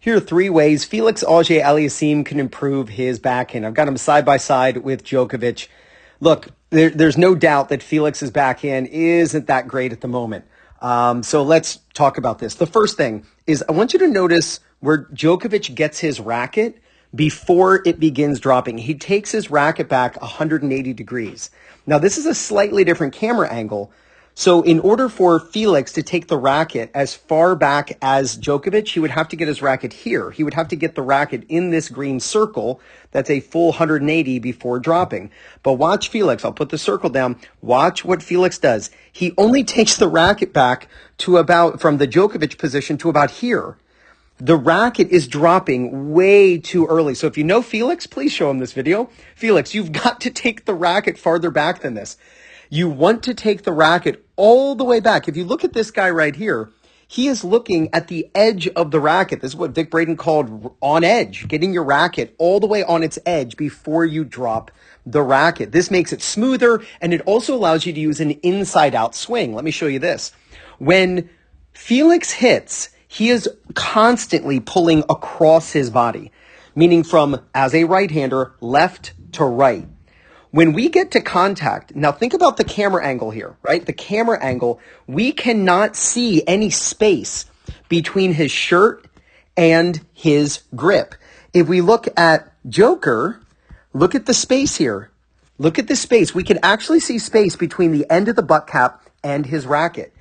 Here are 3 ways Felix Auger-Aliassime can improve his backhand. I've got him side by side with Djokovic. Look, there's no doubt that Felix's backhand isn't that great at the moment. So let's talk about this. The first thing is I want you to notice where Djokovic gets his racket before it begins dropping. He takes his racket back 180 degrees. Now, this is a slightly different camera angle. So in order for Felix to take the racket as far back as Djokovic, he would have to get his racket here. He would have to get the racket in this green circle. That's a full 180 before dropping. But watch Felix. I'll put the circle down. Watch what Felix does. He only takes the racket back to about, from the Djokovic position to about here. The racket is dropping way too early. So if you know Felix, please show him this video. Felix, you've got to take the racket farther back than this. You want to take the racket all the way back. If you look at this guy right here, he is looking at the edge of the racket. This is what Vic Braden called on edge, getting your racket all the way on its edge before you drop the racket. This makes it smoother, and it also allows you to use an inside-out swing. Let me show you this. When Felix hits, he is constantly pulling across his body, meaning from, as a right-hander, left to right. When we get to contact, now think about the camera angle here, right? The camera angle, we cannot see any space between his shirt and his grip. If we look at Joker, look at the space here. Look at the space. We can actually see space between the end of the butt cap and his racket.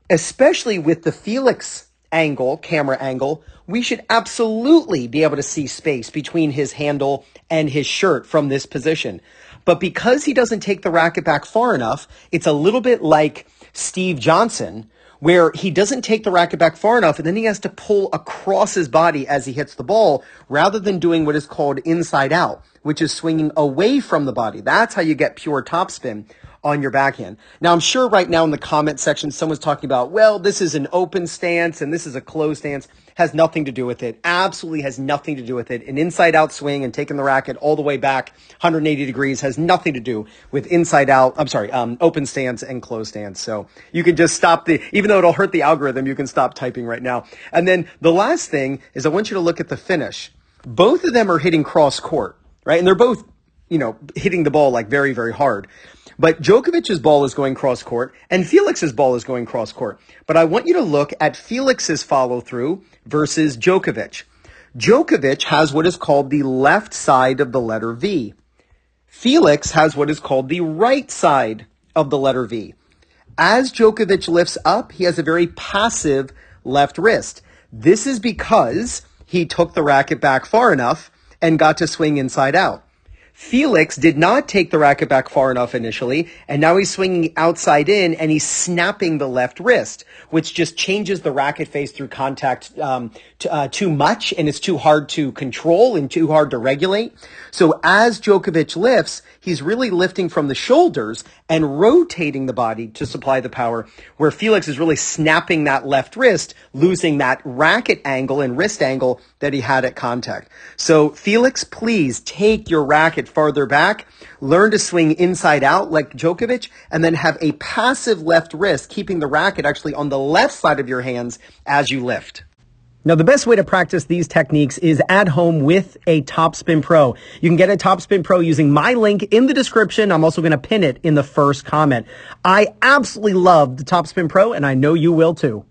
Especially with the Felix angle, camera angle, we should absolutely be able to see space between his handle and his shirt from this position. But because he doesn't take the racket back far enough, it's a little bit like Steve Johnson, where he doesn't take the racket back far enough, and then he has to pull across his body as he hits the ball, rather than doing what is called inside out, which is swinging away from the body. That's how you get pure topspin on your backhand. Now, I'm sure right now in the comment section, someone's talking about, well, this is an open stance and this is a closed stance. Has nothing to do with it. Absolutely has nothing to do with it. An inside out swing and taking the racket all the way back 180 degrees has nothing to do with open stance and closed stance. So you can just stop even though it'll hurt the algorithm, you can stop typing right now. And then the last thing is I want you to look at the finish. Both of them are hitting cross court, right? And they're both, hitting the ball like very, very hard. But Djokovic's ball is going cross court and Felix's ball is going cross court. But I want you to look at Felix's follow through versus Djokovic. Djokovic has what is called the left side of the letter V. Felix has what is called the right side of the letter V. As Djokovic lifts up, he has a very passive left wrist. This is because he took the racket back far enough and got to swing inside out. Felix did not take the racket back far enough initially, and now he's swinging outside in, and he's snapping the left wrist, which just changes the racket face through contact too much, and it's too hard to control and too hard to regulate. So as Djokovic lifts, he's really lifting from the shoulders and rotating the body to supply the power, where Felix is really snapping that left wrist, losing that racket angle and wrist angle that he had at contact. So Felix, please take your racket farther back, learn to swing inside out like Djokovic, and then have a passive left wrist, keeping the racket actually on the left side of your hands as you lift. Now, the best way to practice these techniques is at home with a Topspin Pro. You can get a Topspin Pro using my link in the description. I'm also going to pin it in the first comment. I absolutely love the Topspin Pro, and I know you will too.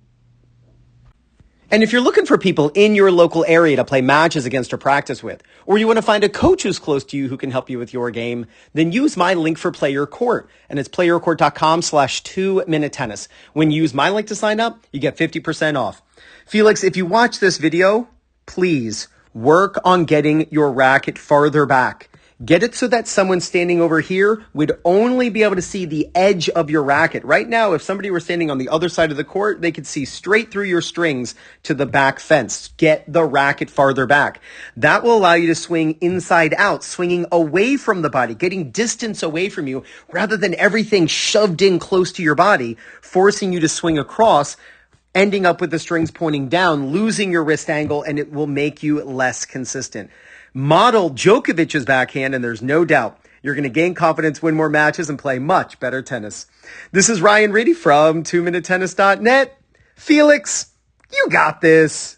And if you're looking for people in your local area to play matches against or practice with, or you want to find a coach who's close to you who can help you with your game, then use my link for PlayYourCourt. And it's playyourcourt.com/2-minute-tennis. When you use my link to sign up, you get 50% off. Felix, if you watch this video, please work on getting your racket farther back. Get it so that someone standing over here would only be able to see the edge of your racket. Right now, if somebody were standing on the other side of the court, they could see straight through your strings to the back fence. Get the racket farther back. That will allow you to swing inside out, swinging away from the body, getting distance away from you, rather than everything shoved in close to your body, forcing you to swing across, ending up with the strings pointing down, losing your wrist angle, and it will make you less consistent. Model Djokovic's backhand, and there's no doubt you're going to gain confidence, win more matches, and play much better tennis. This is Ryan Reedy from 2minutetennis.net. Felix, you got this.